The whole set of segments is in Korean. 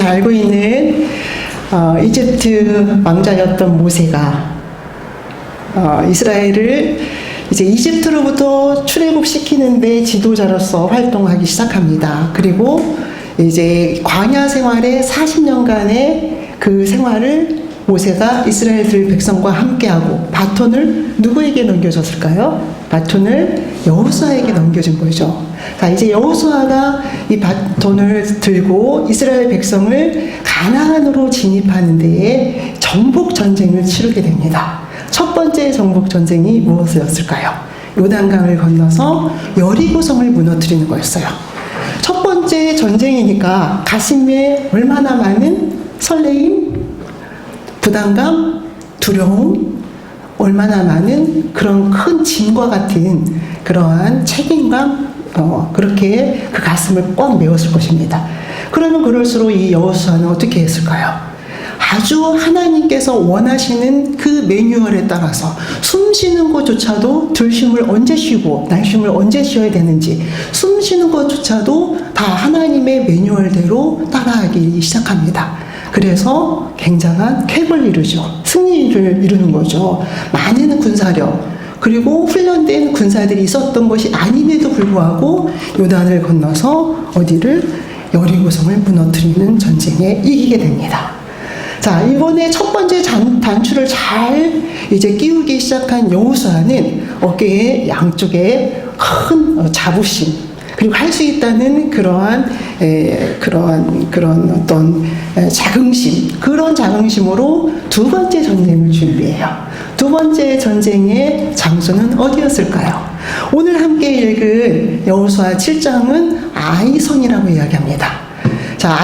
잘 알고 있는 이집트 왕자였던 모세가 이스라엘을 이제 이집트로부터 출애굽시키는데 지도자로서 활동하기 시작합니다. 그리고 이제 광야 생활의 40년간의 그 생활을 모세가 이스라엘 백성과 함께하고 바톤을 누구에게 넘겨줬을까요? 바톤을 여호수아에게 넘겨준 거죠. 자, 이제 여호수아가 이 바톤을 들고 이스라엘 백성을 가나안으로 진입하는 데에 정복 전쟁을 치르게 됩니다. 첫 번째 정복 전쟁이 무엇이었을까요? 요단강을 건너서 여리고성을 무너뜨리는 거였어요. 첫 번째 전쟁이니까 가슴에 얼마나 많은 설레임, 부담감, 두려움, 얼마나 많은 그런 큰 짐과 같은 그러한 책임감, 그렇게 그 가슴을 꽉 메웠을 것입니다. 그러면 그럴수록 이 여호수아는 어떻게 했을까요? 아주 하나님께서 원하시는 그 매뉴얼에 따라서 숨 쉬는 것조차도 들숨을 언제 쉬고 날숨을 언제 쉬어야 되는지 숨 쉬는 것조차도 다 하나님의 매뉴얼대로 따라하기 시작합니다. 그래서 굉장한 쾌거를 이루죠. 승리를 이루는 거죠. 많은 군사력 그리고 훈련된 군사들이 있었던 것이 아님에도 불구하고 요단을 건너서 어디를 여리고성을 무너뜨리는 전쟁에 이기게 됩니다. 자, 이번에 첫 번째 단추를 잘 이제 끼우기 시작한 여호수아는 어깨에 양쪽에 큰 자부심 그리고 할 수 있다는 그런 어떤 자긍심, 그런 자긍심으로 두 번째 전쟁을 준비해요. 두 번째 전쟁의 장소는 어디였을까요? 오늘 함께 읽은 여호수아 7장은 아이성이라고 이야기합니다. 자,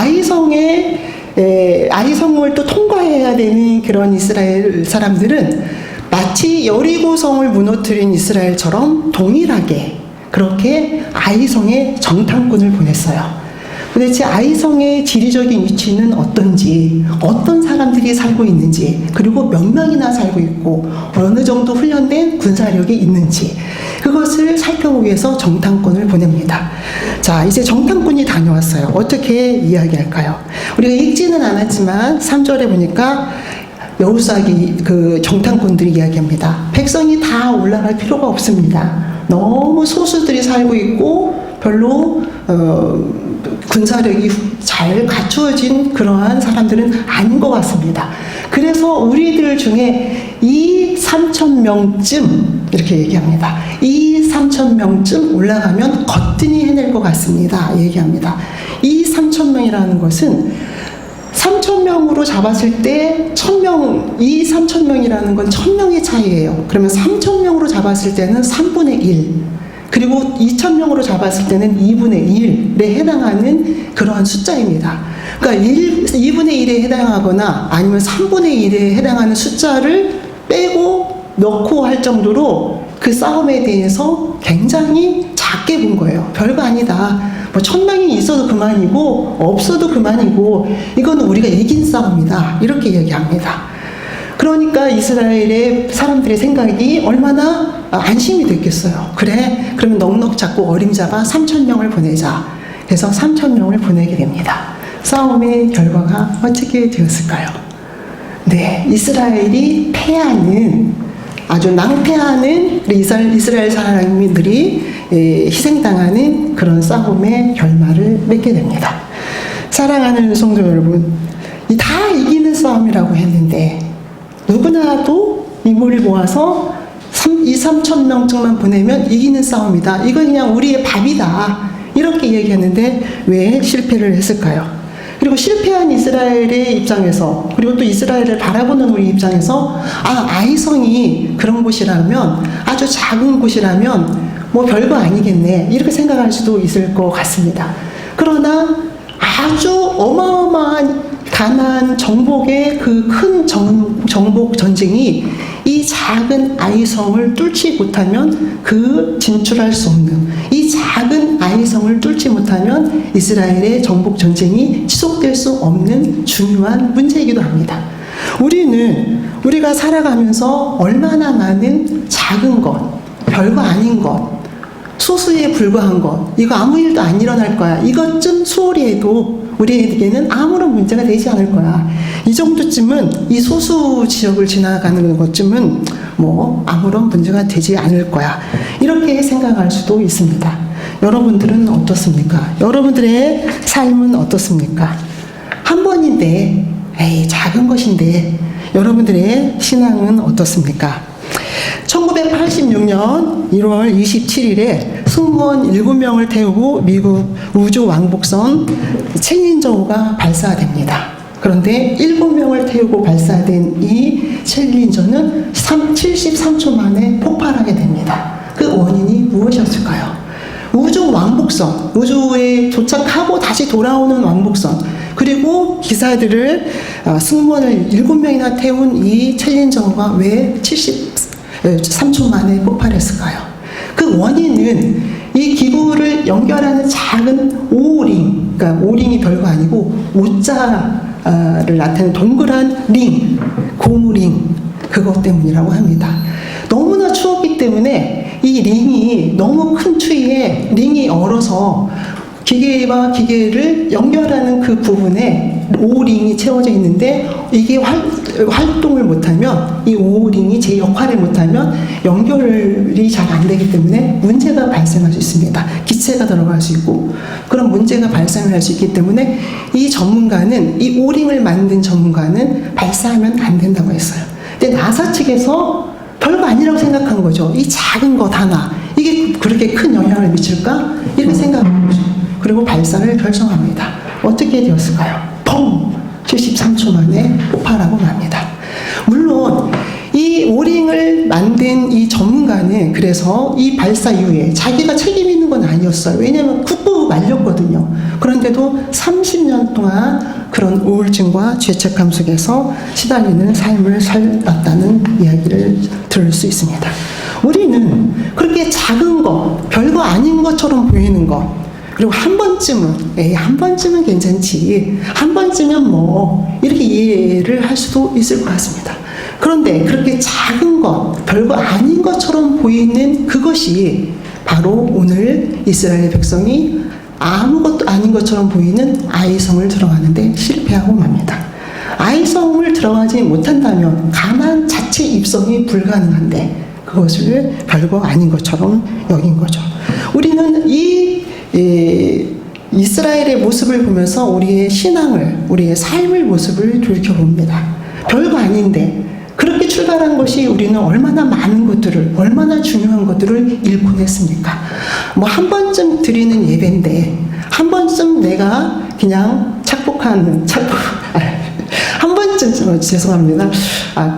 아이성을 또 통과해야 되는 그런 이스라엘 사람들은 마치 여리고성을 무너뜨린 이스라엘처럼 동일하게 그렇게 아이성에 정탐꾼을 보냈어요. 도대체 아이성의 지리적인 위치는 어떤지, 어떤 사람들이 살고 있는지, 그리고 몇 명이나 살고 있고 어느 정도 훈련된 군사력이 있는지 그것을 살펴보기 위해서 정탐꾼을 보냅니다. 자, 이제 정탐꾼이 다녀왔어요. 어떻게 이야기할까요? 우리가 읽지는 않았지만 3절에 보니까 여호수아기 그 정탐꾼들이 이야기합니다. 백성이 다 올라갈 필요가 없습니다. 너무 소수들이 살고 있고 별로 군사력이 잘 갖추어진 그러한 사람들은 아닌 것 같습니다. 그래서 우리들 중에 3,000명쯤 이렇게 얘기합니다. 3,000명쯤 올라가면 거뜬히 해낼 것 같습니다. 얘기합니다. 3,000명이라는 것은 3,000명으로 잡았을 때 1,000명, 3,000명이라는 건 1,000명의 차이예요. 그러면 3,000명으로 잡았을 때는 3분의 1. 그리고 2,000명으로 잡았을 때는 2분의 1에 해당하는 그러한 숫자입니다. 그러니까 2분의 1에 해당하거나 아니면 3분의 1에 해당하는 숫자를 빼고 넣고 할 정도로 그 싸움에 대해서 굉장히 작게 본 거예요. 별거 아니다. 뭐 1,000명이 있어도 그만이고 없어도 그만이고 이거는 우리가 이긴 싸움이다. 이렇게 얘기합니다. 그러니까 이스라엘의 사람들의 생각이 얼마나 안심이 됐겠어요. 그래, 그러면 넉넉 잡고 어림잡아 3,000명을 보내자. 그래서 3,000명을 보내게 됩니다. 싸움의 결과가 어떻게 되었을까요? 네, 이스라엘이 패하는, 아주 낭패하는 이스라엘 사람들이 희생당하는 그런 싸움의 결말을 맺게 됩니다. 사랑하는 성도 여러분, 다 이기는 싸움이라고 했는데 누구나도 인물을 모아서 3,000명쯤만 보내면 이기는 싸움이다. 이건 그냥 우리의 밥이다. 이렇게 얘기했는데 왜 실패를 했을까요? 그리고 실패한 이스라엘의 입장에서 그리고 또 이스라엘을 바라보는 우리 입장에서 아이성이 그런 곳이라면 아주 작은 곳이라면 뭐 별거 아니겠네 이렇게 생각할 수도 있을 것 같습니다. 그러나 아주 어마어마한 가나안 정복의 그 큰 정복 전쟁이 이 작은 아이성을 뚫지 못하면 진출할 수 없는 이 작은 아이성을 뚫지 못하면 이스라엘의 정복 전쟁이 지속될 수 없는 중요한 문제이기도 합니다. 우리가 살아가면서 얼마나 많은 작은 것, 별거 아닌 것, 소수에 불과한 것, 이거 아무 일도 안 일어날 거야. 이것 좀 소홀히 해도 우리에게는 아무런 문제가 되지 않을 거야. 이 정도쯤은, 이 소수 지역을 지나가는 것쯤은 뭐 아무런 문제가 되지 않을 거야. 이렇게 생각할 수도 있습니다. 여러분들은 어떻습니까? 여러분들의 삶은 어떻습니까? 한 번인데, 에이, 작은 것인데, 여러분들의 신앙은 어떻습니까? 1986년 1월 27일에 승무원 7명을 태우고 미국 우주 왕복선 챌린저호가 발사됩니다. 그런데 7명을 태우고 발사된 이 챌린저는 73초 만에 폭발하게 됩니다. 그 원인이 무엇이었을까요? 우주 왕복선, 우주에 도착하고 다시 돌아오는 왕복선, 그리고 기사들을, 승무원을 7명이나 태운 이 챌린저가 왜 73초 만에 폭발했을까요? 그 원인은 이 기구를 연결하는 작은 오링, 그러니까 오링이 별거 아니고 오자를 나타내는 동그란 링, 고무링, 그것 때문이라고 합니다. 너무나 추웠기 때문에 이 링이, 너무 큰 추위에 링이 얼어서 기계와 기계를 연결하는 그 부분에 오링이 채워져 있는데, 이게 활동을 못하면, 이 오링이 제 역할을 못하면 연결이 잘 안 되기 때문에 문제가 발생할 수 있습니다. 기체가 들어갈 수 있고 그런 문제가 발생을 할 수 있기 때문에 이 전문가는, 이 오링을 만든 전문가는 발사하면 안 된다고 했어요. 근데 나사 측에서 별거 아니라고 생각한 거죠. 이 작은 것 하나, 이게 그렇게 큰 영향을 미칠까? 이렇게 생각한 거죠. 그리고 발사를 결정합니다. 어떻게 되었을까요? 펑! 73초 만에 폭발하고 맙니다. 물론 이 오링을 만든 이 전문가는 그래서 이 발사 이후에 자기가 책임 있는 건 아니었어요. 왜냐하면 국부 말렸거든요. 그런데도 30년 동안 그런 우울증과 죄책감 속에서 시달리는 삶을 살았다는 이야기를 들을 수 있습니다. 우리는 그렇게 작은 것, 별거 아닌 것처럼 보이는 것, 그리고 한 번쯤은, 에이, 한 번쯤은 괜찮지, 한 번쯤은 뭐, 이렇게 이해를 할 수도 있을 것 같습니다. 그런데 그렇게 작은 것, 별거 아닌 것처럼 보이는 그것이 바로 오늘 이스라엘 백성이 아무것도 아닌 것처럼 보이는 아이성을 들어가는데 실패하고 맙니다. 아이성을 들어가지 못한다면 가나안 자체 입성이 불가능한데 그것을 별거 아닌 것처럼 여긴 거죠. 우리는 이 이스라엘의 모습을 보면서 우리의 신앙을, 우리의 삶의 모습을 돌이켜봅니다. 별거 아닌데 그렇게 출발한 것이 우리는 얼마나 많은 것들을, 얼마나 중요한 것들을 잃곤 했습니까? 뭐 한 번쯤 드리는 예배인데, 한 번쯤 내가 그냥 한 번쯤, 죄송합니다.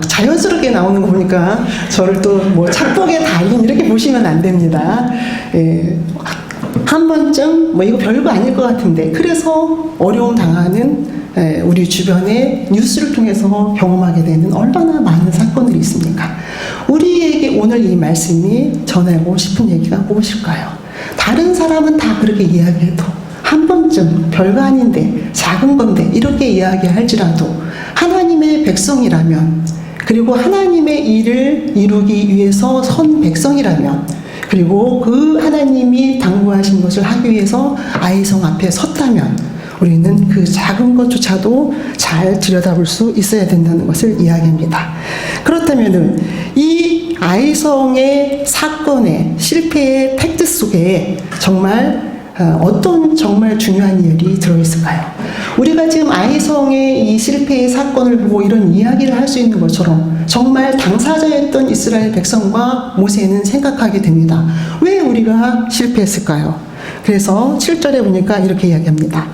자연스럽게 나오는 거 보니까 저를 또 뭐 착복의 달인 이렇게 보시면 안 됩니다. 한 번쯤, 뭐 이거 별거 아닐 것 같은데, 그래서 어려움 당하는 우리 주변의 뉴스를 통해서 경험하게 되는 얼마나 많은 사건들이 있습니까? 우리에게 오늘 이 말씀이 전하고 싶은 얘기가 무엇일까요? 다른 사람은 다 그렇게 이야기해도 한 번쯤 별거 아닌데, 작은 건데 이렇게 이야기할지라도 하나님의 백성이라면, 그리고 하나님의 일을 이루기 위해서 선 백성이라면, 그리고 그 하나님이 당부하신 것을 하기 위해서 아이성 앞에 섰다면 우리는 그 작은 것조차도 잘 들여다볼 수 있어야 된다는 것을 이야기합니다. 그렇다면 이 아이성의 사건의 실패의 팩트 속에 정말 어떤 정말 중요한 일이 들어있을까요? 우리가 지금 아이성의 이 실패의 사건을 보고 이런 이야기를 할 수 있는 것처럼 정말 당사자였던 이스라엘 백성과 모세는 생각하게 됩니다. 왜 우리가 실패했을까요? 그래서 7절에 보니까 이렇게 이야기합니다.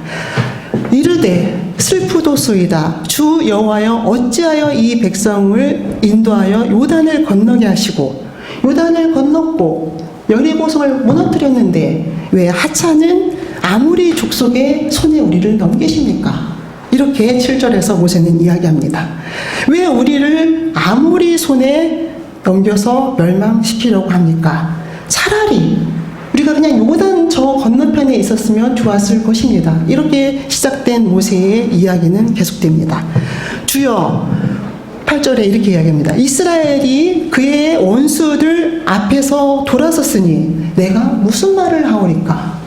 이르되 슬프도소이다. 주 여호와여 어찌하여 이 백성을 인도하여 요단을 건너게 하시고, 요단을 건넜고 여리고성을 무너뜨렸는데 왜 하찮은 아무리 족속의 손에 우리를 넘기십니까? 이렇게 7절에서 모세는 이야기합니다. 왜 우리를 아무리 손에 넘겨서 멸망시키려고 합니까? 차라리 우리가 그냥 요단 저 건너편에 있었으면 좋았을 것입니다. 이렇게 시작된 모세의 이야기는 계속됩니다. 주여, 8절에 이렇게 이야기합니다. 이스라엘이 그의 원수들 앞에서 돌아섰으니 내가 무슨 말을 하오리까?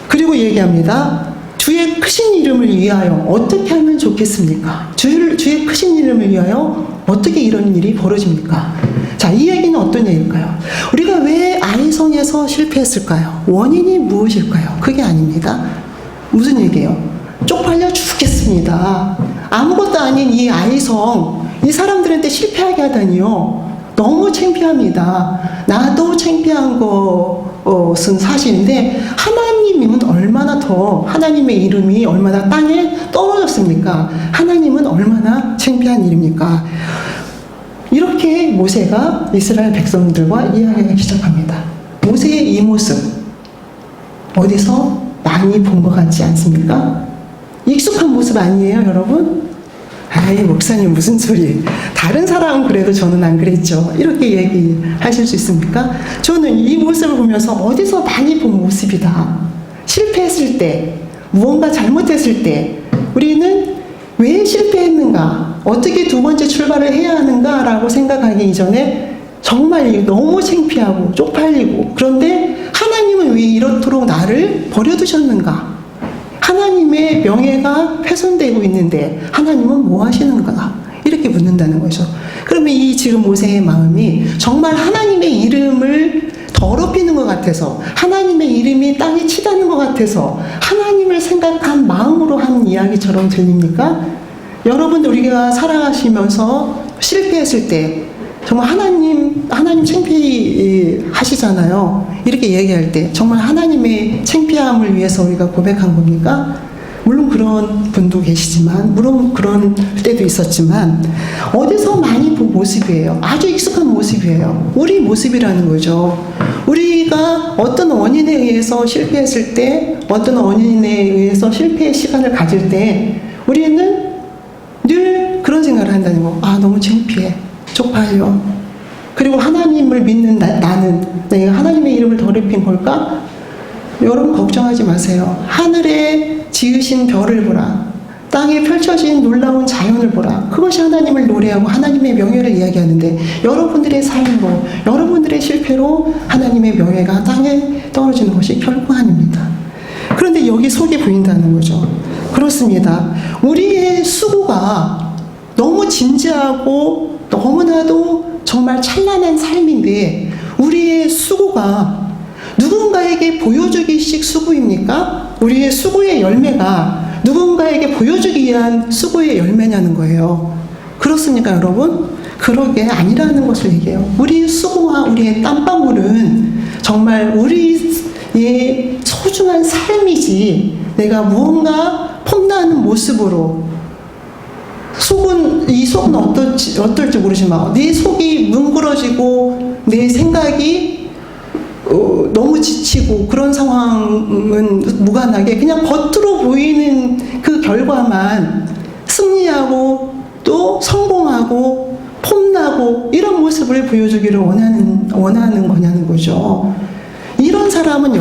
그리고 얘기합니다. 주의 크신 이름을 위하여 어떻게 하면 좋겠습니까? 주의 크신 이름을 위하여 어떻게 이런 일이 벌어집니까? 자, 이 얘기는 어떤 얘기일까요? 우리가 왜 아이성에서 실패했을까요? 원인이 무엇일까요? 그게 아닙니다. 무슨 얘기예요? 쪽팔려 죽겠습니다. 아무것도 아닌 이 아이성, 이 사람들한테 실패하게 하다니요. 너무 창피합니다. 나도 창피한 것은 사실인데 하나님은 얼마나 더 하나님의 이름이 얼마나 땅에 떨어졌습니까? 하나님은 얼마나 창피한 일입니까? 이렇게 모세가 이스라엘 백성들과 이야기하기 시작합니다. 모세의 이 모습 어디서 많이 본 것 같지 않습니까? 익숙한 모습 아니에요, 여러분? 아이, 목사님 무슨 소리. 다른 사람은 그래도 저는 안 그랬죠. 이렇게 얘기하실 수 있습니까? 저는 이 모습을 보면서 어디서 많이 본 모습이다. 실패했을 때, 무언가 잘못했을 때 우리는 왜 실패했는가? 어떻게 두 번째 출발을 해야 하는가라고 생각하기 이전에 정말 너무 창피하고 쪽팔리고, 그런데 하나님은 왜 이렇도록 나를 버려두셨는가? 하나님의 명예가 훼손되고 있는데 하나님은 뭐 하시는가? 이렇게 묻는다는 거죠. 그러면 이 지금 모세의 마음이 정말 하나님의 이름을 더럽히는 것 같아서, 하나님의 이름이 땅에 치닫는 것 같아서 하나님을 생각한 마음으로 한 이야기처럼 들립니까? 여러분, 우리가 살아가시면서 실패했을 때 정말 하나님 창피하시잖아요. 이렇게 얘기할 때 정말 하나님의 창피함을 위해서 우리가 고백한 겁니까? 물론 그런 분도 계시지만, 물론 그런 때도 있었지만, 어디서 많이 본 모습이에요. 아주 익숙한 모습이에요. 우리 모습이라는 거죠. 우리가 어떤 원인에 의해서 실패했을 때, 어떤 원인에 의해서 실패의 시간을 가질 때 우리는 늘 그런 생각을 한다는 거. 아, 너무 창피해. 쪽팔려. 그리고 하나님을 믿는 나는 내가 하나님의 이름을 더럽힌 걸까? 여러분, 걱정하지 마세요. 하늘에 지으신 별을 보라. 땅에 펼쳐진 놀라운 자연을 보라. 그것이 하나님을 노래하고 하나님의 명예를 이야기하는데, 여러분들의 삶으로, 여러분들의 실패로 하나님의 명예가 땅에 떨어지는 것이 결코 아닙니다. 그런데 여기 속이 보인다는 거죠. 그렇습니다. 우리의 수고가 너무 진지하고 너무나도 정말 찬란한 삶인데, 우리의 수고가 누군가에게 보여주기식 수고입니까? 우리의 수고의 열매가 누군가에게 보여주기 위한 수고의 열매냐는 거예요. 그렇습니까, 여러분? 그러게 아니라는 것을 얘기해요. 우리의 수고와 우리의 땀방울은 정말 우리의 소중한 삶이지, 내가 무언가 폼나는 모습으로, 이 속은 어떨지 모르지만 내 속이 뭉그러지고 내 생각이 너무 지치고 그런 상황은 무관하게 그냥 겉으로 보이는 그 결과만 승리하고 또 성공하고 폼나고 이런 모습을 보여주기를 원하는 거냐는 거죠. 이런 사람은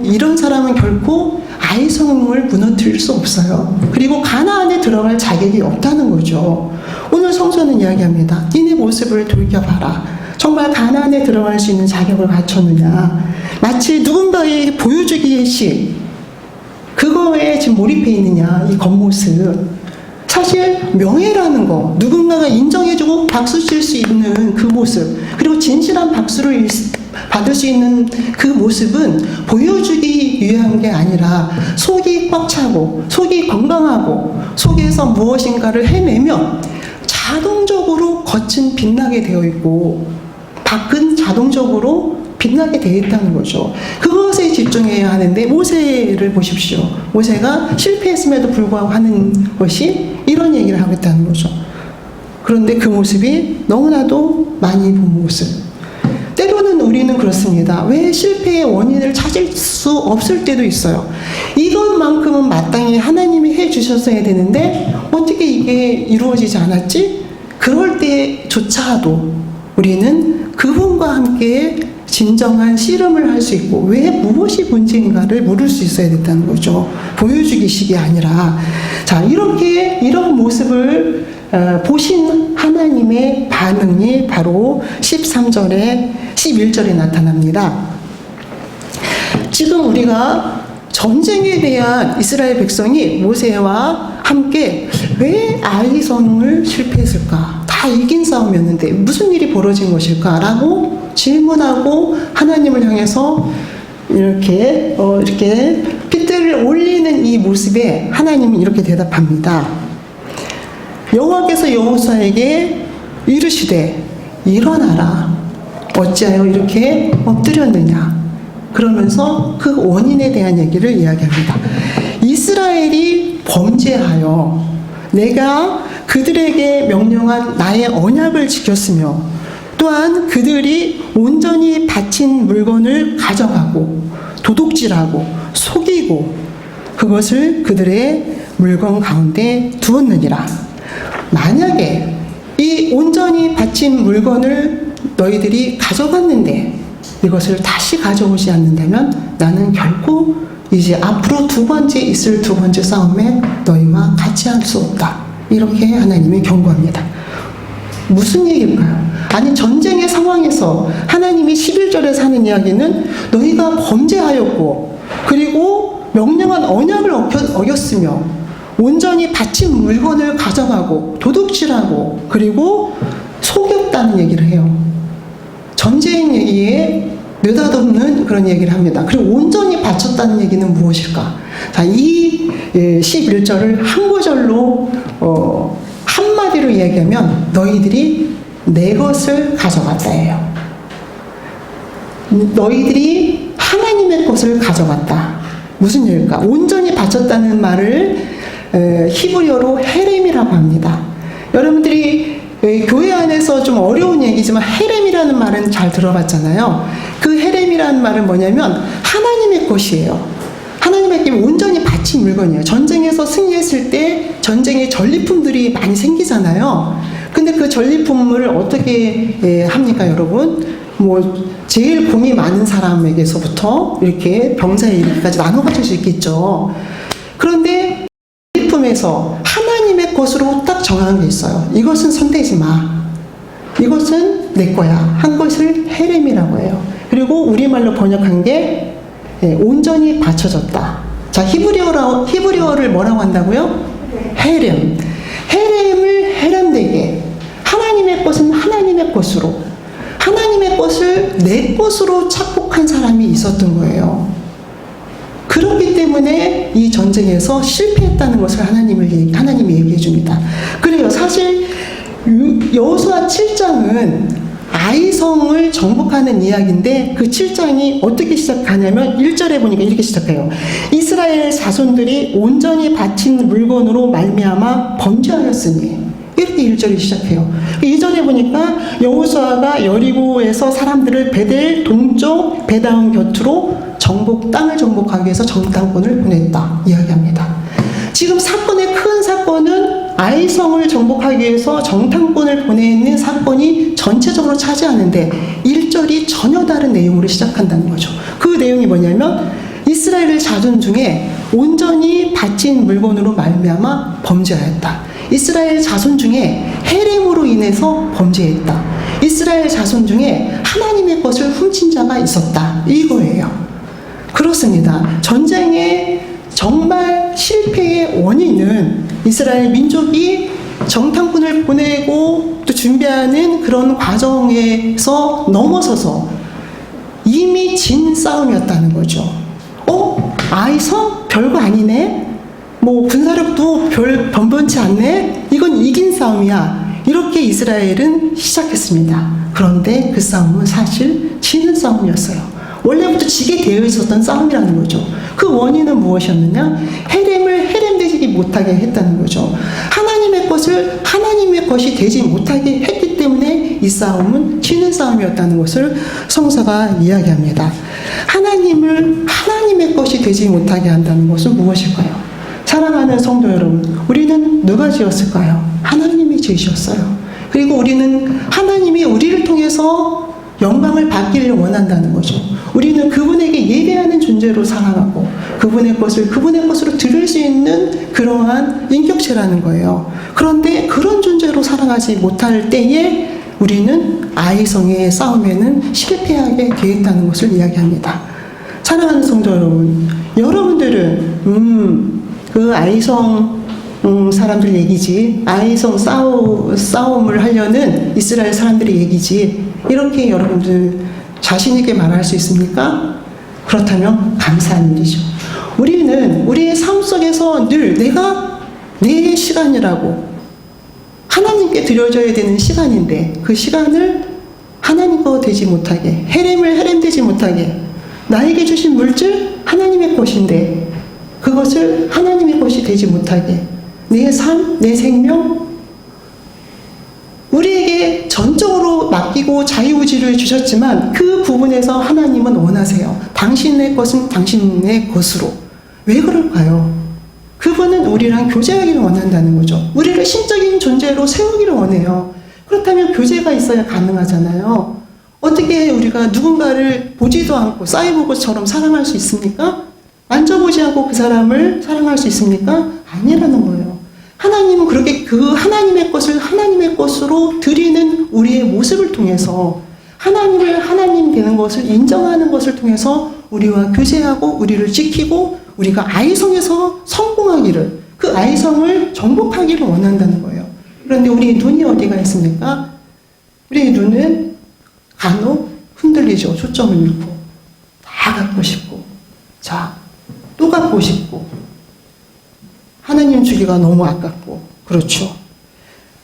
이런 사람은 결코 아이성을 무너뜨릴 수 없어요. 그리고 가나안에 들어갈 자격이 없다는 거죠. 오늘 성서는 이야기합니다. 니네 모습을 돌이켜봐라. 정말 가나안에 들어갈 수 있는 자격을 갖췄느냐. 마치 누군가에게 보여주기식 그거에 지금 몰입해 있느냐, 이 겉모습. 사실 명예라는 거, 누군가가 인정해주고 박수 칠 수 있는 그 모습, 그리고 진실한 박수를 받을 수 있는 그 모습은 보여주기 위한 게 아니라 속이 꽉 차고 속이 건강하고 속에서 무엇인가를 해내면 자동적으로 겉은 빛나게 되어 있고 밖은 자동적으로 빛나게 되어 있다는 거죠. 그것에 집중해야 하는데, 모세를 보십시오. 모세가 실패했음에도 불구하고 하는 것이 이런 얘기를 하고 있다는 거죠. 그런데 그 모습이 너무나도 많이 본 모습. 때로는 우리는 그렇습니다. 왜 실패의 원인을 찾을 수 없을 때도 있어요. 이것만큼은 마땅히 하나님이 해주셨어야 되는데 어떻게 이게 이루어지지 않았지? 그럴 때조차도 우리는 그분과 함께 진정한 씨름을 할 수 있고, 왜 무엇이 문제인가를 물을 수 있어야 된다는 거죠. 보여주기식이 아니라. 자, 이런 모습을 보신 하나님의 반응이 바로 13절에 11절에 나타납니다. 지금 우리가 전쟁에 대한 이스라엘 백성이 모세와 함께 왜 아이성을 실패했을까? 다 이긴 싸움이었는데 무슨 일이 벌어진 것일까? 라고 질문하고 하나님을 향해서 이렇게 핏대를 올리는 이 모습에 하나님은 이렇게 대답합니다. 여호와께서 여호수아에게 이르시되 일어나라. 어찌하여 이렇게 엎드렸느냐? 그러면서 그 원인에 대한 얘기를 이야기합니다. 이스라엘이 범죄하여 내가 그들에게 명령한 나의 언약을 지켰으며 또한 그들이 온전히 바친 물건을 가져가고 도둑질하고 속이고 그것을 그들의 물건 가운데 두었느니라. 만약에 이 온전히 바친 물건을 너희들이 가져갔는데 이것을 다시 가져오지 않는다면 나는 결코 이제 앞으로 두 번째 있을 두 번째 싸움에 너희와 같이 할 수 없다. 이렇게 하나님이 경고합니다. 무슨 얘기일까요? 아니 전쟁의 상황에서 하나님이 11절에서 하는 이야기는 너희가 범죄하였고 그리고 명령한 언약을 어겼으며 온전히 바친 물건을 가져가고 도둑질하고 그리고 속였다는 얘기를 해요. 전쟁 얘기에 느닷없는 그런 얘기를 합니다. 그리고 온전히 바쳤다는 얘기는 무엇일까? 자, 이 11절을 한 구절로 한마디로 이야기하면 너희들이 내 것을 가져갔다예요. 너희들이 하나님의 것을 가져갔다. 무슨 얘기일까? 온전히 바쳤다는 말을 히브리어로 헤렘이라고 합니다. 여러분들이 교회 안에서 좀 어려운 얘기지만 헤렘이라는 말은 잘 들어봤잖아요. 그 헤렘이라는 말은 뭐냐면 하나님의 것이에요. 하나님에게 온전히 바친 물건이에요. 전쟁에서 승리했을 때 전쟁의 전리품들이 많이 생기잖아요. 근데 그 전리품을 어떻게 합니까, 여러분? 뭐 제일 공이 많은 사람에게서부터 이렇게 병사에 이르기까지 나눠 가질 수 있겠죠. 그런데 전리품에서 하나님의 것으로 딱 정한 게 있어요. 이것은 손대지 마. 이것은 내 거야. 한 것을 헤렘이라고 해요. 그리고 우리말로 번역한 게 온전히 바쳐졌다. 자, 히브리어를 뭐라고 한다고요? 헤렘. 헤렘을 헤렘되게. 하나님의 것은 하나님의 것으로. 하나님의 것을 내 것으로 착복한 사람이 있었던 거예요. 그렇기 때문에 이 전쟁에서 실패했다는 것을 하나님이 얘기해 줍니다. 그래요. 사실 여호수아 7장은 아이성을 정복하는 이야기인데 그 7장이 어떻게 시작하냐면 1절에 보니까 이렇게 시작해요. 이스라엘 자손들이 온전히 바친 물건으로 말미암아 범죄하였으니 이렇게 1절이 시작해요. 2절에 보니까 여호수아가 여리고에서 사람들을 베델 동쪽 베다운 곁으로 땅을 정복하기 위해서 정탐꾼을 보냈다 이야기합니다. 지금 큰 사건은 아이성을 정복하기 위해서 정탐꾼을 보내는 사건이 전체적으로 차지하는데 1절이 전혀 다른 내용으로 시작한다는 거죠. 그 내용이 뭐냐면 이스라엘 자손 중에 온전히 바친 물건으로 말미암아 범죄하였다. 이스라엘 자손 중에 헤렘으로 인해서 범죄했다. 이스라엘 자손 중에 하나님의 것을 훔친 자가 있었다. 이거예요. 그렇습니다. 전쟁의 정말 실패의 원인은 이스라엘 민족이 정탐꾼을 보내고 또 준비하는 그런 과정에서 넘어서서 이미 진 싸움이었다는 거죠. 아이성? 별거 아니네? 뭐 군사력도 별 번번치 않네? 이건 이긴 싸움이야. 이렇게 이스라엘은 시작했습니다. 그런데 그 싸움은 사실 지는 싸움이었어요. 원래부터 지게 되어 있었던 싸움이라는 거죠. 그 원인은 무엇이었느냐? 헤렘을 헤렘되지 못하게 했다는 거죠. 하나님의 것을 하나님의 것이 되지 못하게 했기 때문에 이 싸움은 지는 싸움이었다는 것을 성서가 이야기합니다. 하나님의 것이 되지 못하게 한다는 것은 무엇일까요? 사랑하는 성도 여러분, 우리는 누가 지었을까요? 하나님이 지으셨어요. 그리고 우리는 하나님이 우리를 통해서 영광을 받기를 원한다는 거죠. 우리는 그분에게 예배하는 존재로 살아가고 그분의 것으로 드릴 수 있는 그러한 인격체라는 거예요. 그런데 그런 존재로 살아가지 못할 때에 우리는 아이성의 싸움에는 실패하게 되었다는 것을 이야기합니다. 사랑하는 성도 여러분, 여러분들은 그 아이성 사람들 얘기지, 아이성 싸움을 하려는 이스라엘 사람들의 얘기지, 이렇게 여러분들 자신 있게 말할 수 있습니까? 그렇다면 감사한 일이죠. 우리는 우리의 삶 속에서 늘 내가 내 시간이라고 하나님께 드려져야 되는 시간인데, 그 시간을 하나님 거 되지 못하게, 헬렘되지 못하게, 나에게 주신 물질 하나님의 것인데 그것을 하나님의 것이 되지 못하게, 내 삶, 내 생명, 우리에게 전적으로 맡기고 자유의지를 주셨지만 그 부분에서 하나님은 원하세요. 당신의 것은 당신의 것으로. 왜 그럴까요? 그분은 우리랑 교제하기를 원한다는 거죠. 우리를 신적인 존재로 세우기를 원해요. 그렇다면 교제가 있어야 가능하잖아요. 어떻게 우리가 누군가를 보지도 않고 사이보그처럼 사랑할 수 있습니까? 만져보지 않고 그 사람을 사랑할 수 있습니까? 아니라는 거예요. 하나님은 그렇게 그 하나님의 것을 하나님의 것으로 드리는 우리의 모습을 통해서, 하나님을 하나님 되는 것을 인정하는 것을 통해서 우리와 교제하고 우리를 지키고 우리가 아이성에서 성공하기를, 그 아이성을 정복하기를 원한다는 거예요. 그런데 우리 눈이 어디가 있습니까? 우리 눈은 간혹 흔들리죠. 초점을 잃고. 다 갖고 싶고, 자, 또 갖고 싶고, 하나님 주기가 너무 아깝고, 그렇죠.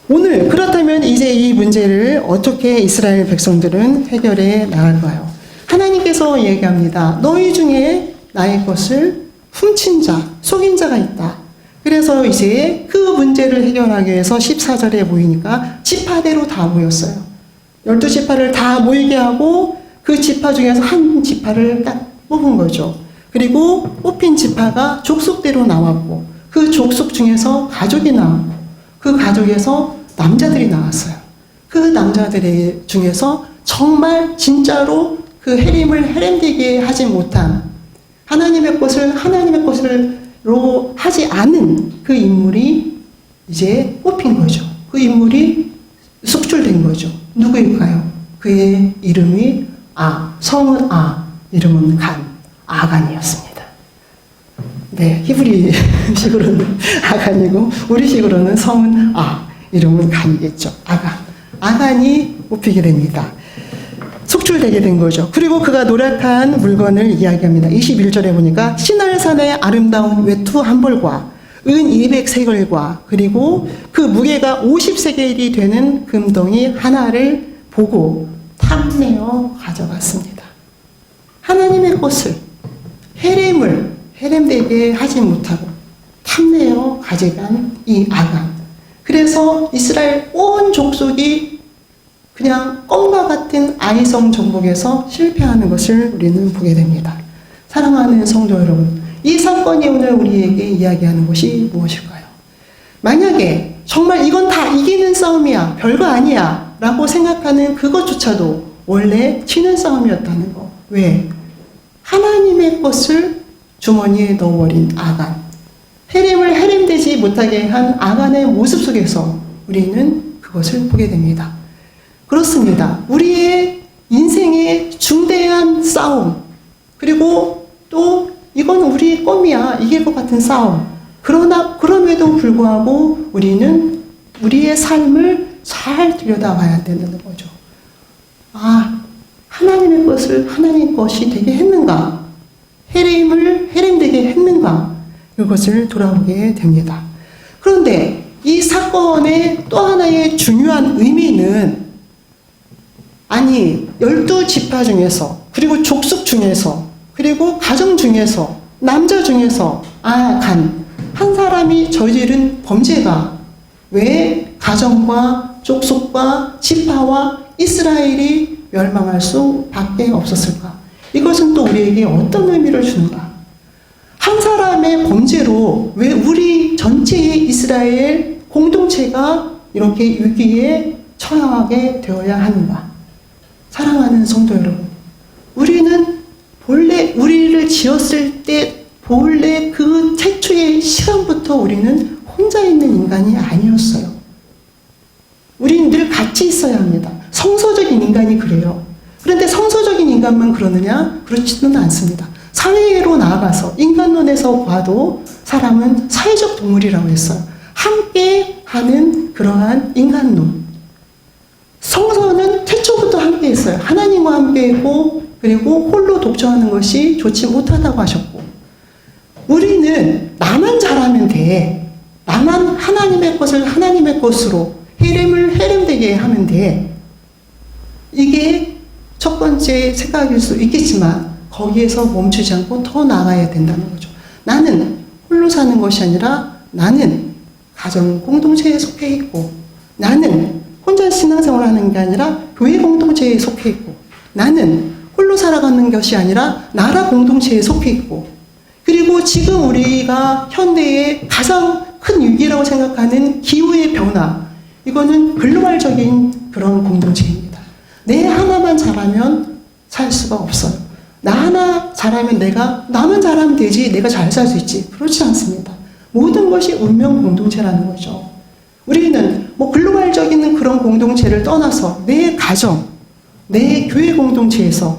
오늘 그렇다면 이제 이 문제를 어떻게 이스라엘 백성들은 해결해 나갈까요? 하나님께서 얘기합니다. 너희 중에 나의 것을 훔친 자, 속인 자가 있다. 그래서 이제 그 문제를 해결하기 위해서 14절에 보이니까 지파대로 다 모였어요. 12지파를 다 모이게 하고 그 지파 중에서 한 지파를 딱 뽑은 거죠. 그리고 뽑힌 지파가 족속대로 나왔고, 그 족속 중에서 가족이 나왔고, 그 가족에서 남자들이 나왔어요. 그 남자들 중에서 정말 진짜로 그 헬렘되게 하지 못한, 하나님의 것을 하나님의 것으로 하지 않은 그 인물이 이제 뽑힌 거죠. 그 인물이 속출된 거죠. 누구일까요? 그의 이름이 성은 이름은 아간이었습니다. 네, 히브리식으로는 아간이고 우리식으로는 성은 이름은 간이겠죠. 아간이 뽑히게 됩니다. 속출되게 된 거죠. 그리고 그가 노력한 물건을 이야기합니다. 21절에 보니까 시날산의 아름다운 외투 한 벌과 은 200세겔과 그리고 그 무게가 50세겔이 되는 금덩이 하나를 보고 탐내어 가져갔습니다. 하나님의 것을 헬렘되게 하지 못하고 탐내어 가져간 이 아간. 그래서 이스라엘 온 족속이 그냥 껌과 같은 아이성 정복에서 실패하는 것을 우리는 보게 됩니다. 사랑하는 성도 여러분, 이 사건이 오늘 우리에게 이야기하는 것이 무엇일까요? 만약에 정말 이건 다 이기는 싸움이야, 별거 아니야 라고 생각하는 그것조차도 원래 치는 싸움이었다는 거. 왜? 하나님의 것을 주머니에 넣어버린 아간, 헬렘되지 못하게 한 아간의 모습 속에서 우리는 그것을 보게 됩니다. 그렇습니다. 우리의 인생의 중대한 싸움, 그리고 또 이건 우리의 껌이야, 이길 것 같은 싸움. 그럼에도 불구하고 우리는 우리의 삶을 잘 들여다봐야 되는 거죠. 하나님의 것을 하나님의 것이 되게 했는가? 헬렘되게 했는가? 이것을 돌아보게 됩니다. 그런데 이 사건의 또 하나의 중요한 의미는, 12지파 중에서, 그리고 족속 중에서, 그리고 가정 중에서, 남자 중에서 한 사람이 저지른 범죄가 왜 가정과 족속과 지파와 이스라엘이 멸망할 수밖에 없었을까? 이것은 또 우리에게 어떤 의미를 주는가? 한 사람의 범죄로 왜 우리 전체의 이스라엘 공동체가 이렇게 위기에 처하게 되어야 하는가? 사랑하는 성도 여러분, 우리는 본래 우리를 지었을 때 본래 그 최초의 시간부터 우리는 혼자 있는 인간이 아니었어요. 우리는 늘 같이 있어야 합니다. 성서적인 인간이 그래요. 그런데 성서적인 인간만 그러느냐? 그렇지는 않습니다. 사회로 나아가서 인간론에서 봐도 사람은 사회적 동물이라고 했어요. 함께 하는 그러한 인간론. 성서는 태초부터 함께 했어요. 하나님과 함께 했고, 그리고 홀로 독점하는 것이 좋지 못하다고 하셨고, 우리는 나만 잘하면 돼. 나만 하나님의 것을 하나님의 것으로 헤렘을 헤렘되게 하면 돼. 이게 첫 번째 생각일 수 있겠지만 거기에서 멈추지 않고 더 나아가야 된다는 거죠. 나는 홀로 사는 것이 아니라 나는 가정 공동체에 속해 있고, 나는 혼자 신앙생활을 하는 게 아니라 교회 공동체에 속해 있고, 나는 홀로 살아가는 것이 아니라 나라 공동체에 속해 있고, 그리고 지금 우리가 현대의 가장 큰 위기라고 생각하는 기후의 변화, 이거는 글로벌적인 그런 공동체입니다. 내 하나만 잘하면 살 수가 없어요. 나 하나 잘하면 나만 잘하면 되지, 내가 잘 살 수 있지. 그렇지 않습니다. 모든 것이 운명 공동체라는 거죠. 우리는 글로벌적인 그런 공동체를 떠나서 내 가정, 내 교회 공동체에서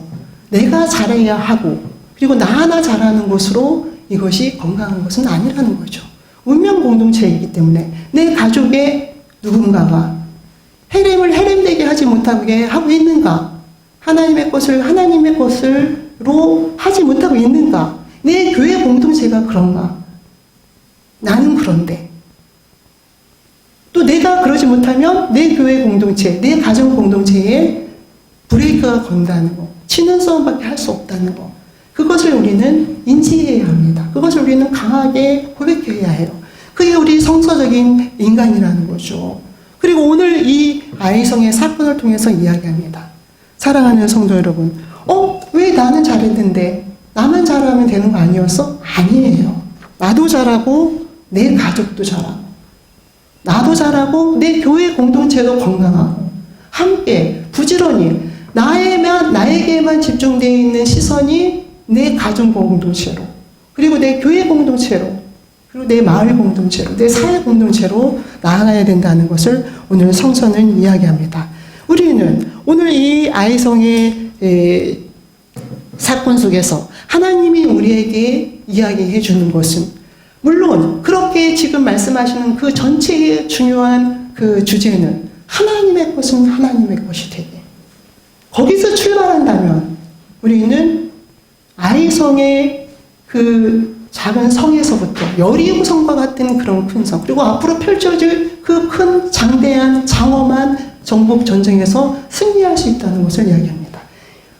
내가 잘해야 하고, 그리고 나 하나 잘하는 것으로 이것이 건강한 것은 아니라는 거죠. 운명 공동체이기 때문에 내 가족의 누군가가 헤렘을 헤렘되게 하지 못하게 하고 있는가? 하나님의 것을 하나님의 것으로 하지 못하고 있는가? 내 교회 공동체가 그런가? 나는 그런데. 또 내가 그러지 못하면 내 교회 공동체, 내 가정 공동체에 브레이크가 건다는 거, 치는 싸움밖에 할 수 없다는 거, 그것을 우리는 인지해야 합니다. 그것을 우리는 강하게 고백해야 해요. 그게 우리 성서적인 인간이라는 거죠. 그리고 오늘 이 아이성의 사건을 통해서 이야기합니다. 사랑하는 성도 여러분, 왜 나는 잘했는데 나만 잘하면 되는 거 아니었어? 아니에요. 나도 잘하고 내 가족도 잘하고, 나도 잘하고 내 교회 공동체도 건강하고, 함께 부지런히 나에게만 집중되어 있는 시선이 내 가정 공동체로, 그리고 내 교회 공동체로, 그리고 내 마을 공동체로, 내 사회 공동체로 나아가야 된다는 것을 오늘 성서는 이야기합니다. 우리는 오늘 이 아이성의 사건 속에서 하나님이 우리에게 이야기해 주는 것은, 물론 그렇게 지금 말씀하시는 그 전체의 중요한 그 주제는 하나님의 것은 하나님의 것이 되게, 거기서 출발한다면 우리는 아이성의 그 작은 성에서부터 여리고 성과 같은 그런 큰 성, 그리고 앞으로 펼쳐질 그 큰 장대한 장엄한 정복 전쟁에서 승리할 수 있다는 것을 이야기합니다.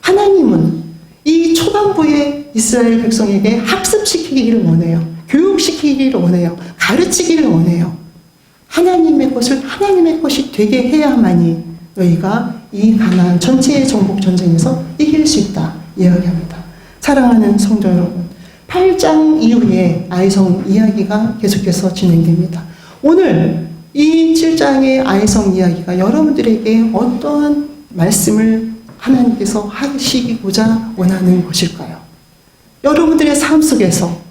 하나님은 이 초반부의 이스라엘 백성에게 학습시키기를 원해요. 교육시키기를 원해요. 가르치기를 원해요. 하나님의 것을 하나님의 것이 되게 해야만이 너희가 이 가나안 전체의 정복 전쟁에서 이길 수 있다 이야기합니다. 사랑하는 성도 여러분, 8장 이후에 아이성 이야기가 계속해서 진행됩니다. 오늘 이 7장의 아이성 이야기가 여러분들에게 어떠한 말씀을 하나님께서 하시고자 원하는 것일까요? 여러분들의 삶 속에서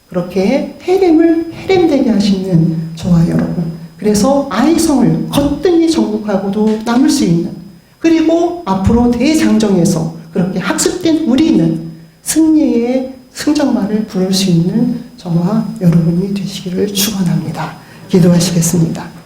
그렇게 헤렘을 헤렘되게 하시는 저와 여러분, 그래서 아이성을 거뜬히 정복하고도 남을 수 있는, 그리고 앞으로 대장정에서 그렇게 학습된 우리는 승리의 승전말을 부를 수 있는 저와 여러분이 되시기를 축원합니다. 기도하시겠습니다.